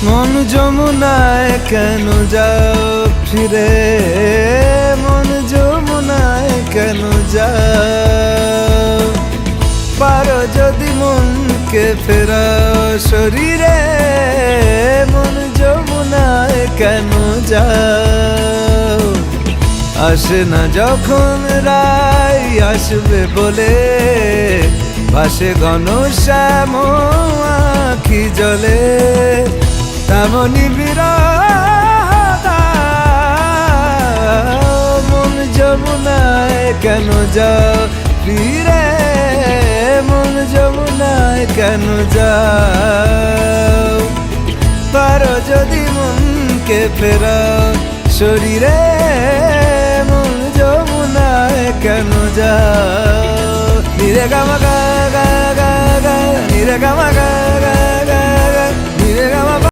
মন যমুনায় কেন যাও ফিরে, মন যমুনায় কেন যাও? পারো যদি মনকে ফেরাও শরীরে, মন যমুনায় কেন যাও? আসে না যখন রাই আসবে বলে, ভাসে ঘন শ্যাম আখি জলে, তেমনি বিরহ মন যমুনায় কেন যাও ফিরে, মন যমুনায় কেন যাও? পারো যদি মনকে ফেরাও শরীরে, মন যমুনায় কেন যাও? নিরে গামা গা গা গা, নিরে গামা গা